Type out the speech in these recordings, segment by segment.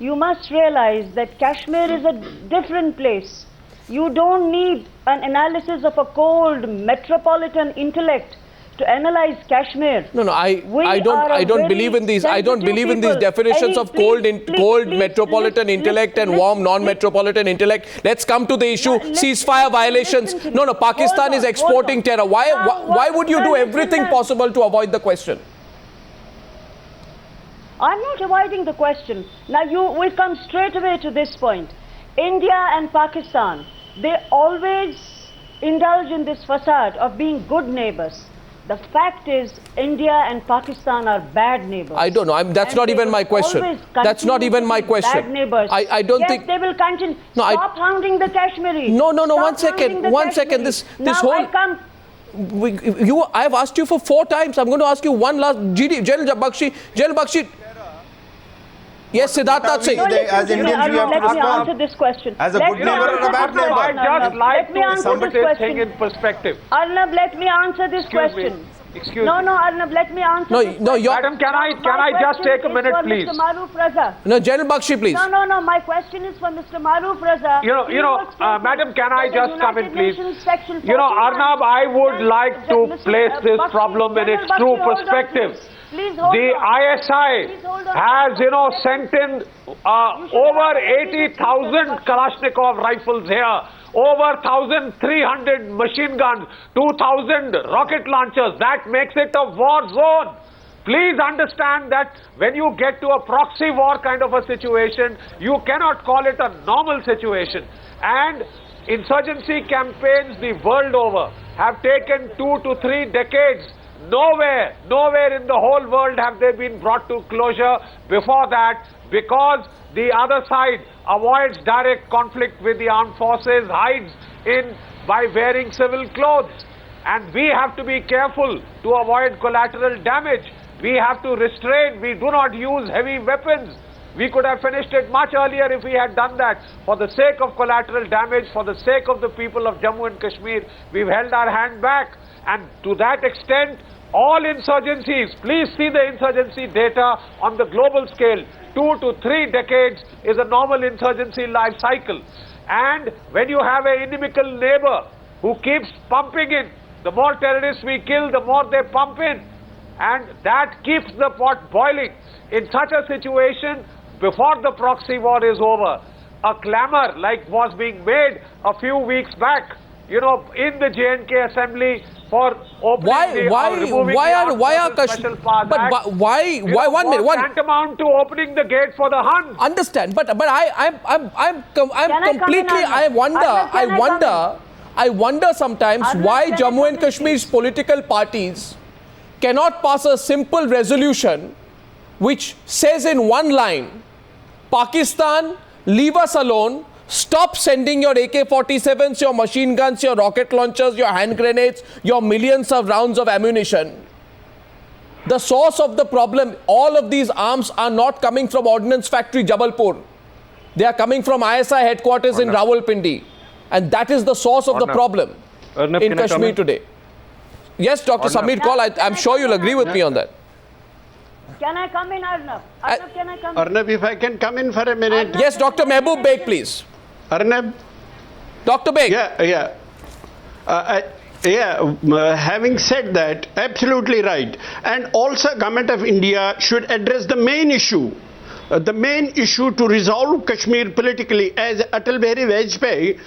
you must realize that Kashmir is a different place. You don't need an analysis of a cold metropolitan intellect to analyze Kashmir. No, I don't believe in these. I don't believe in these definitions of cold metropolitan intellect and warm non-metropolitan intellect. Let's come to the issue. Ceasefire violations. No, Pakistan is exporting terror. Why would you do everything possible to avoid the question? I'm not avoiding the question. Now you will come straight away to this point. India and Pakistan, they always indulge in this facade of being good neighbors. The fact is, India and Pakistan are bad neighbors. I don't know. That's not even my question. That's not even my question. Bad neighbors. I don't think they will continue. No, Stop hounding the Kashmiris. No. One second. This whole. I've asked you for 4 times. I'm going to ask you one last. General Bakshi. Yes, Siddhartha Singh. As Indians, we have to let me answer this question. As a good neighbor or a bad neighbor? I just like to put this thing in perspective. Arnab, let me answer this question. Excuse me. No, Arnab, let me answer this question. Madam, can I just take a minute, please? Mr. Maroof Raza. No, General Bakshi, please. No, my question is for Mr. Maroof Raza. Madam, can I just come in, please? Arnab, I would like to place this problem in its true perspective. The ISI has, sent in over 80,000 Kalashnikov rifles here, over 1,300 machine guns, 2,000 rocket launchers. That makes it a war zone. Please understand that when you get to a proxy war kind of a situation, you cannot call it a normal situation. And insurgency campaigns the world over have taken 2 to 3 decades. Nowhere in the whole world have they been brought to closure before that, because the other side avoids direct conflict with the armed forces, hides in by wearing civil clothes. And we have to be careful to avoid collateral damage. We have to restrain. We do not use heavy weapons. We could have finished it much earlier if we had done that. For the sake of collateral damage, for the sake of the people of Jammu and Kashmir, we've held our hand back. And to that extent, all insurgencies, please see the insurgency data on the global scale. 2 to 3 decades is a normal insurgency life cycle. And when you have an inimical neighbor who keeps pumping in, the more terrorists we kill, the more they pump in. And that keeps the pot boiling. In such a situation, before the proxy war is over, a clamor like was being made a few weeks back, in the J&K Assembly for opening tantamount to opening the gate for the Huns. Understand, but I'm completely. I wonder sometimes why Jammu and Kashmir's political parties cannot pass a simple resolution which says in one line, Pakistan, leave us alone. Stop sending your AK-47s, your machine guns, your rocket launchers, your hand grenades, your millions of rounds of ammunition. The source of the problem, all of these arms are not coming from Ordnance Factory, Jabalpur. They are coming from ISI headquarters in Rawalpindi. And that is the source of the problem in Kashmir today. Yes, Dr. Samir Kaul, I'm sure you'll agree with me on that. Can I come in, Arnab? Can I come in? Arnab, if I can come in for a minute. Yes, Dr. Mehboob Beg, please. Arnab. Dr. Beg. Having said that, absolutely right. And also Government of India should address the main issue. The main issue to resolve Kashmir politically, as Atal Bihari Vajpayee,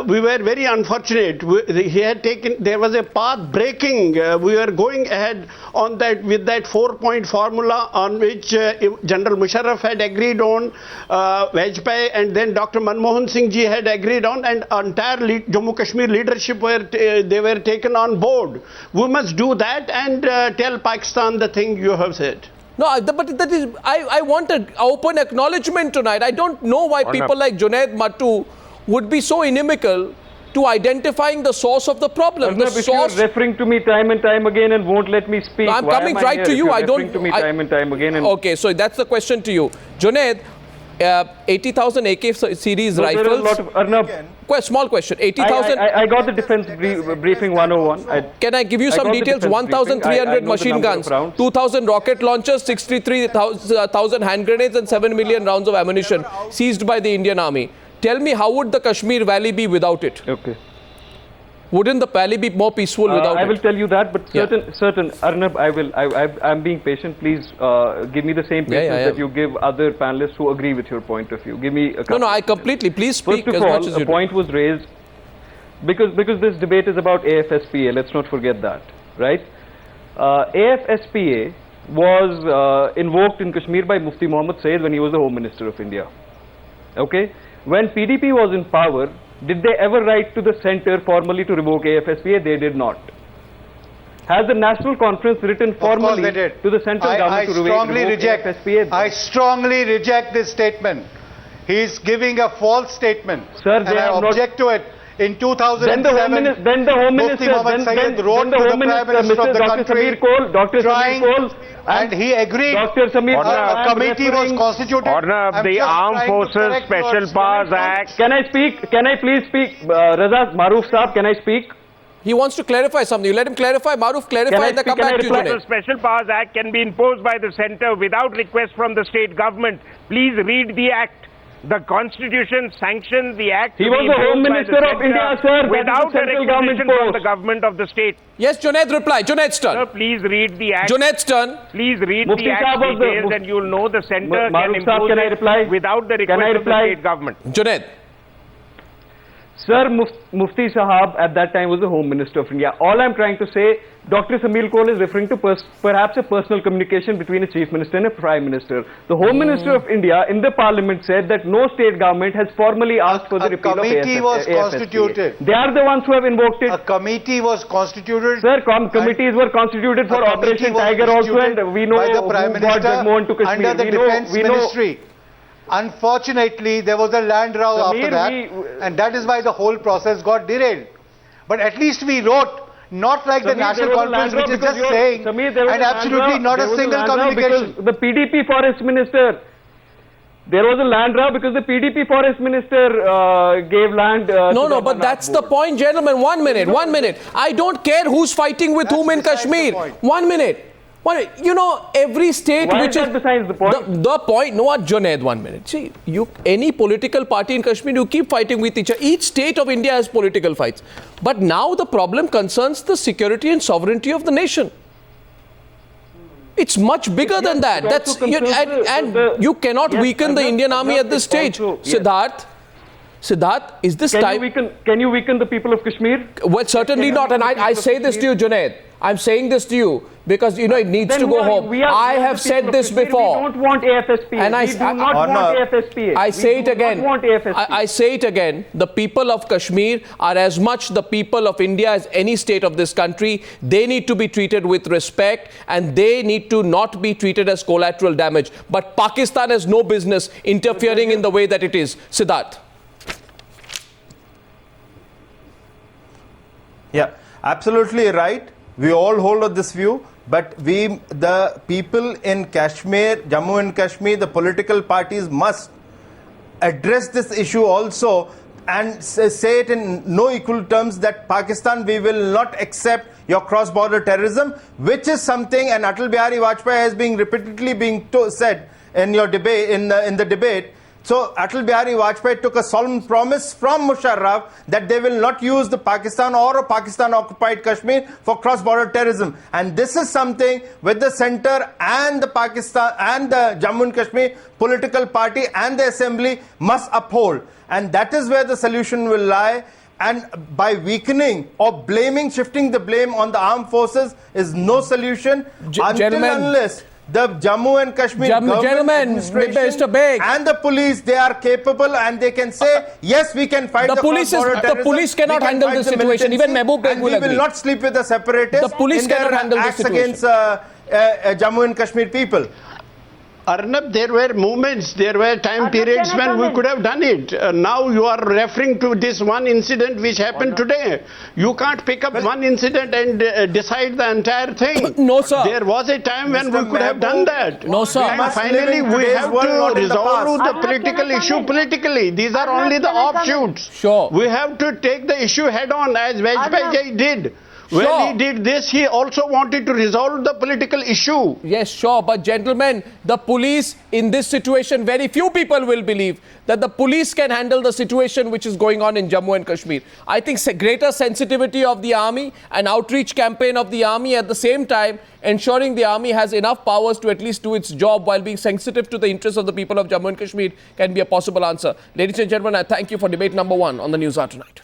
we were very unfortunate. There was a path breaking. We were going ahead on that with that 4-point formula on which General Musharraf had agreed on, Vajpayee, and then Dr. Manmohan Singh ji had agreed on, and entire Jammu Kashmir leadership they were taken on board. We must do that and tell Pakistan the thing you have said. No, but that is, I want an open acknowledgement tonight. I don't know why people like Junaid Mattu would be so inimical to identifying the source of the problem. If you're referring to me time and time again and won't let me speak, I'm coming right to you. I don't. To me time and time again. Okay, so that's the question to you, Junaid. 80,000 AK series rifles. There are a lot of, Arnab, small question. 80,000. I got the defense briefing 101. Can I give you some details? 1,300 machine guns, 2,000 rocket launchers, 63,000 hand grenades and 7 million rounds of ammunition seized by the Indian Army. Tell me, how would the Kashmir Valley be without it? Okay. Wouldn't the valley be more peaceful without it? I will tell you that, but certain, Arnab, I'm being patient. Please give me the same patience that you give other panelists who agree with your point of view. Give me a couple. No, I completely. Please speak First of as all, much as you a point was raised because this debate is about AFSPA. Let's not forget that, right? AFSPA was invoked in Kashmir by Mufti Muhammad Sayyid when he was the Home Minister of India. Okay, when PDP was in power, did they ever write to the centre formally to revoke AFSPA? They did not. Has the National Conference written formally to the central government to revoke AFSPA? I strongly reject this statement. He is giving a false statement. Sir, and I object to it. In 2007, then the Home Minister, Muhammad Sayyid wrote to the Prime Minister of the country, Dr. Samir Kohl, and he agreed. Dr. Samir Kohl, a committee was constituted. The Armed Forces Special Powers Act. Can I speak? Can I please speak? Raza Maroof Saab, can I speak? He wants to clarify something. You let him clarify. Maroof, clarify and then come back to you. The Special Powers Act can be imposed by the centre without request from the state government. Please read the act. The Constitution sanctions the act. He was the Home Minister of India, sir. Without a requisition from the government of the state. Yes, Junaid, reply. Junaid's turn. Sir, please read the act. Junaid's turn. Please read the act details and you'll know the centre can impose it without the request of the state government. Junaid. Sir, Mufti Sahab at that time was the Home Minister of India. All I'm trying to say, Dr. Samir Kohl is referring to perhaps a personal communication between a Chief Minister and a Prime Minister. The Home Minister of India in the Parliament said that no state government has formally asked for the repeal of AFSPA. A committee was constituted. They are the ones who have invoked it. A committee was constituted. Sir, committees were constituted for Operation Tiger also, and we know by the Prime Minister Jagmohan to Kashmir. Under the Defence Ministry. Unfortunately, there was a land row after that, and that is why the whole process got derailed. But at least we wrote, not like the National Conference, which is just saying, and absolutely not a single communication. The PDP Forest Minister, there was a land row because the PDP Forest Minister gave land. No, but that's the point, gentlemen. 1 minute, 1 minute. I don't care who's fighting with whom in Kashmir. 1 minute. You know, every state which is besides the point. The point. No, what, Junaid, 1 minute. See, any political party in Kashmir, you keep fighting with each other. Each state of India has political fights. But now the problem concerns the security and sovereignty of the nation. It's much bigger than that. That's you cannot weaken the Indian army at this stage. Siddharth, is this time? Can you weaken the people of Kashmir? Well, certainly not. And I say this to you, Junaid. I'm saying this to you because, you know, it needs to go home. I have said this before. We don't want AFSPA. And we do not want AFSPA. I say it again. Want AFSPA. I say it again. The people of Kashmir are as much the people of India as any state of this country. They need to be treated with respect and they need to not be treated as collateral damage. But Pakistan has no business interfering in the way that it is. Siddharth. Yeah, absolutely right. We all hold of this view, but the people in Kashmir, Jammu and Kashmir, the political parties must address this issue also and say it in no equal terms that Pakistan, we will not accept your cross-border terrorism, which is something, and Atal Bihari Vajpayee has been repeatedly said in your debate, in the debate. So Atal Bihari Vajpayee took a solemn promise from Musharraf that they will not use the Pakistan or a Pakistan-occupied Kashmir for cross-border terrorism. And this is something with the centre and the Pakistan and the Jammu and Kashmir political party and the assembly must uphold. And that is where the solution will lie. And by weakening or shifting the blame on the armed forces is no solution until unless the Jammu and Kashmir government Mr. Beg, and the police, they are capable and they can say, yes, we can fight the cross-border terrorism. The police cannot handle the situation. Even Mehboob Beg will agree. We will not sleep with the separatists the police in their cannot handle acts the situation against Jammu and Kashmir people. Arnab, there were moments, there were time periods when we could have done it. Now you are referring to this one incident which happened today. You can't pick up one incident and decide the entire thing. No, sir. There was a time when we could have done that. No, sir. And finally, we have to resolve the political issue politically. These are only the offshoots. Sure. We have to take the issue head on, as Vajpayee did. Sure. When he did this, he also wanted to resolve the political issue. Yes, sure. But gentlemen, the police in this situation, very few people will believe that the police can handle the situation which is going on in Jammu and Kashmir. I think greater sensitivity of the army, an outreach campaign of the army, at the same time ensuring the army has enough powers to at least do its job while being sensitive to the interests of the people of Jammu and Kashmir can be a possible answer. Ladies and gentlemen, I thank you for debate number 1 on the News Hour tonight.